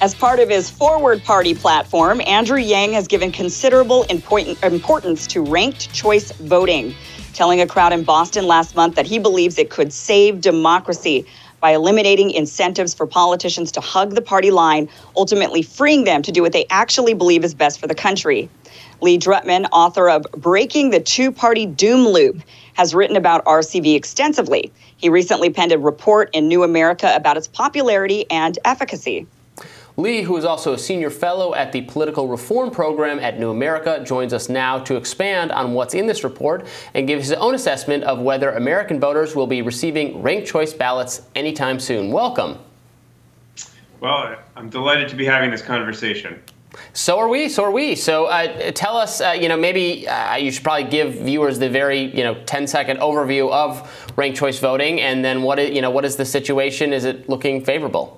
As part of his Forward Party platform, Andrew Yang has given considerable importance to ranked choice voting, telling a crowd in Boston last month that he believes it could save democracy by eliminating incentives for politicians to hug the party line, ultimately freeing them to do what they actually believe is best for the country. Lee Drutman, author of Breaking the Two-Party Doom Loop, has written about RCV extensively. He recently penned a report in New America about its popularity and efficacy. Lee, who is also a senior fellow at the Political Reform Program at New America, joins us now to expand on what's in this report and give his own assessment of whether American voters will be receiving ranked choice ballots anytime soon. Welcome. Well, I'm delighted to be having this conversation. So are we. So tell us, maybe you should probably give viewers the very, 10-second overview of ranked choice voting, and then what is the situation? Is it looking favorable?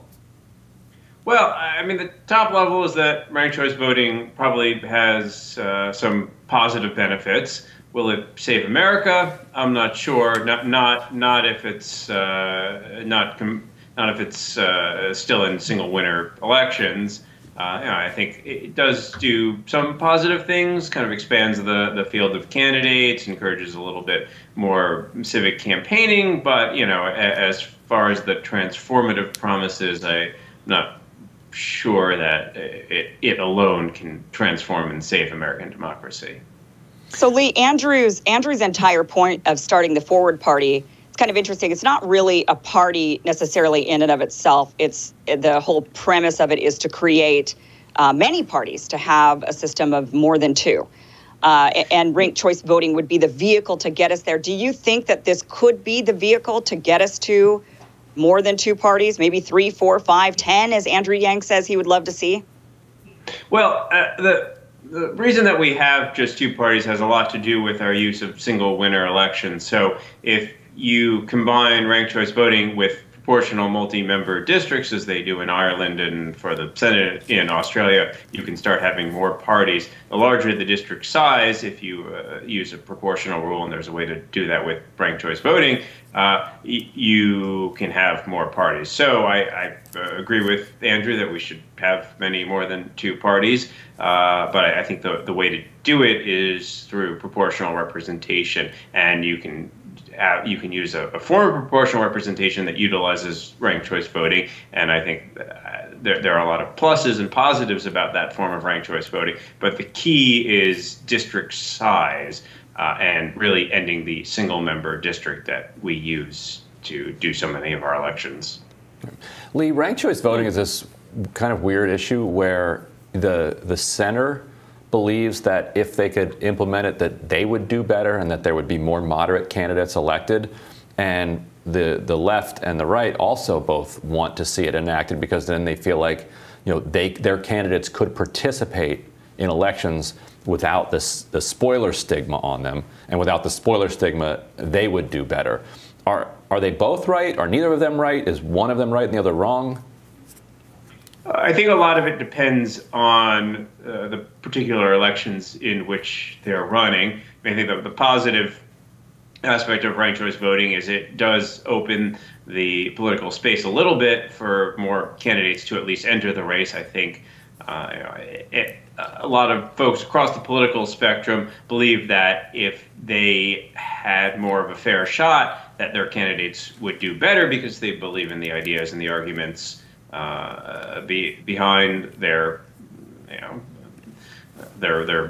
Well, I mean, the top level is that ranked choice voting probably has some positive benefits. Will it save America? I'm not sure. Not if it's not if it's still in single winner elections. I think it does do some positive things, kind of expands the field of candidates, encourages a little bit more civic campaigning. But, as far as the transformative promises, I'm not sure that it alone can transform and save American democracy. So, Lee, Andrew's entire point of starting the Forward Party, it's kind of interesting. It's not really a party necessarily in and of itself. It's the whole premise of it is to create many parties, to have a system of more than two. And ranked choice voting would be the vehicle to get us there. Do you think that this could be the vehicle to get us to more than two parties, maybe 3, 4, 5, 10, as Andrew Yang says he would love to see? Well, the reason that we have just two parties has a lot to do with our use of single winner elections. So if you combine ranked choice voting with proportional multi-member districts, as they do in Ireland and for the Senate in Australia, you can start having more parties. The larger the district size, if you use a proportional rule, and there's a way to do that with ranked choice voting, you can have more parties. So I agree with Andrew that we should have many more than two parties, but I think the way to do it is through proportional representation, and you can use a form of proportional representation that utilizes ranked choice voting, and I think there are a lot of pluses and positives about that form of ranked choice voting, but the key is district size and really ending the single member district that we use to do so many of our elections. Lee, ranked choice voting is this kind of weird issue where the center believes that if they could implement it, that they would do better and that there would be more moderate candidates elected. And the left and the right also both want to see it enacted because then they feel like, their candidates could participate in elections without the spoiler stigma on them, and without the spoiler stigma, they would do better. Are they both right? Are neither of them right? Is one of them right and the other wrong? I think a lot of it depends on the particular elections in which they're running. I think the positive aspect of ranked choice voting is it does open the political space a little bit for more candidates to at least enter the race. I think a lot of folks across the political spectrum believe that if they had more of a fair shot, that their candidates would do better because they believe in the ideas and the arguments behind their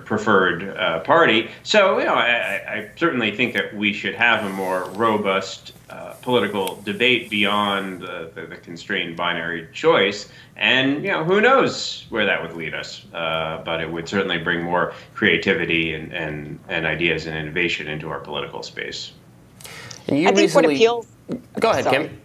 preferred party. So I certainly think that we should have a more robust political debate beyond the constrained binary choice. And who knows where that would lead us? But it would certainly bring more creativity and ideas and innovation into our political space. And you I think what appeals. Go ahead, Sorry. Kim.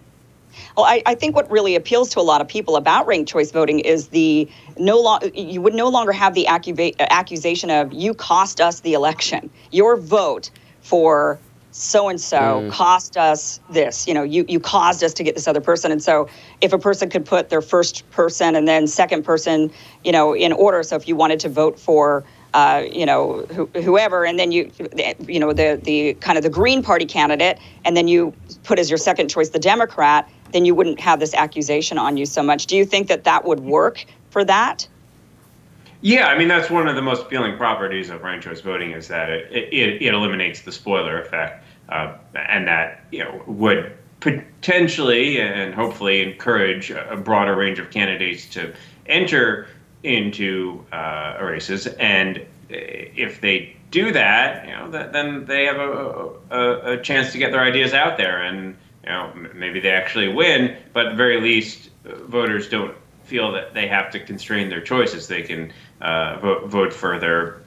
Well, I think what really appeals to a lot of people about ranked choice voting is you would no longer have the accusation of you cost us the election. Your vote for so-and-so cost us this. You caused us to get this other person. And so if a person could put their first person and then second person, in order. So if you wanted to vote for whoever, and then the kind of the Green Party candidate, and then you put as your second choice the Democrat, then you wouldn't have this accusation on you so much. Do you think that that would work for that? Yeah, I mean, that's one of the most appealing properties of ranked choice voting is that it eliminates the spoiler effect, and that would potentially and hopefully encourage a broader range of candidates to enter into races. And if they do that, then they have a chance to get their ideas out there, and maybe they actually win. But at the very least, voters don't feel that they have to constrain their choices. They can vote for their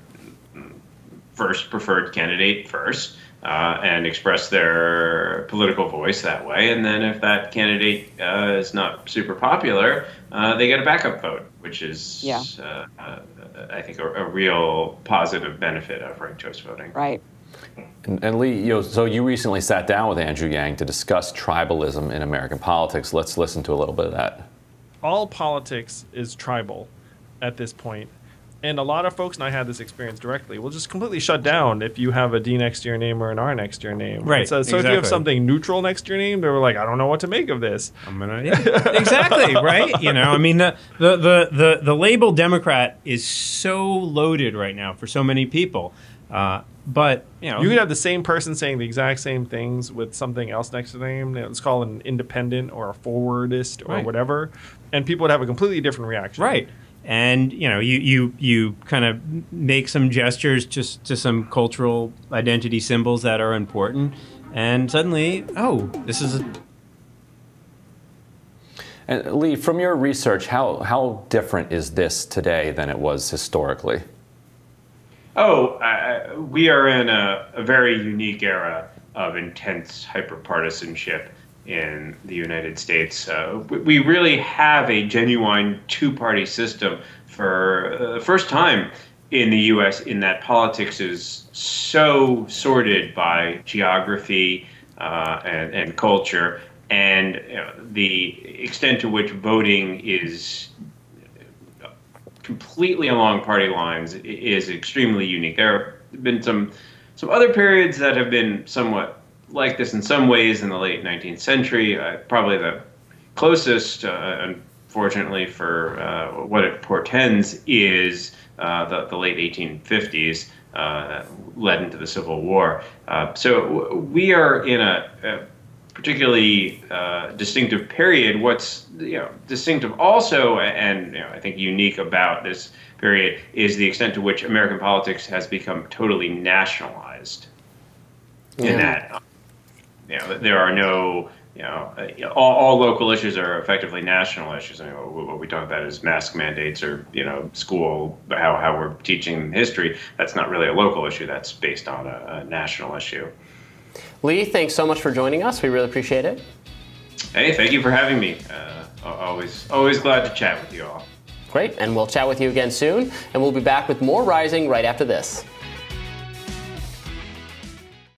first preferred candidate first and express their political voice that way. And then if that candidate is not super popular, they get a backup vote, which is, I think, a real positive benefit of ranked choice voting. Right. And Lee, so you recently sat down with Andrew Yang to discuss tribalism in American politics. Let's listen to a little bit of that. All politics is tribal at this point. And a lot of folks, and I had this experience directly, will just completely shut down if you have a D next to your name or an R next to your name. Right. So if you have something neutral next to your name, they were like, I don't know what to make of this. Exactly, right? I mean, the label Democrat is so loaded right now for so many people. But you could have the same person saying the exact same things with something else next to their name. Let's call it an independent or a forwardist or whatever, and people would have a completely different reaction. Right. And you kind of make some gestures just to some cultural identity symbols that are important, and suddenly, this is And Lee, from your research, how different is this today than it was historically? We are in a very unique era of intense hyperpartisanship in the United States. We really have a genuine two-party system for the first time in the U.S. in that politics is so sorted by geography and culture, and the extent to which voting is completely along party lines is extremely unique. There have been some other periods that have been somewhat like this in some ways in the late 19th century. Probably the closest, unfortunately for what it portends, is the late 1850s, led into the Civil War. So we are in a particularly distinctive period. What's distinctive also, and I think unique about this period, is the extent to which American politics has become totally nationalized. In that, there are no, all local issues are effectively national issues. What we talk about is mask mandates or school, how we're teaching history. That's not really a local issue. That's based on a national issue. Lee, thanks so much for joining us. We really appreciate it. Hey, thank you for having me. Always glad to chat with you all. Great, and we'll chat with you again soon, and we'll be back with more Rising right after this.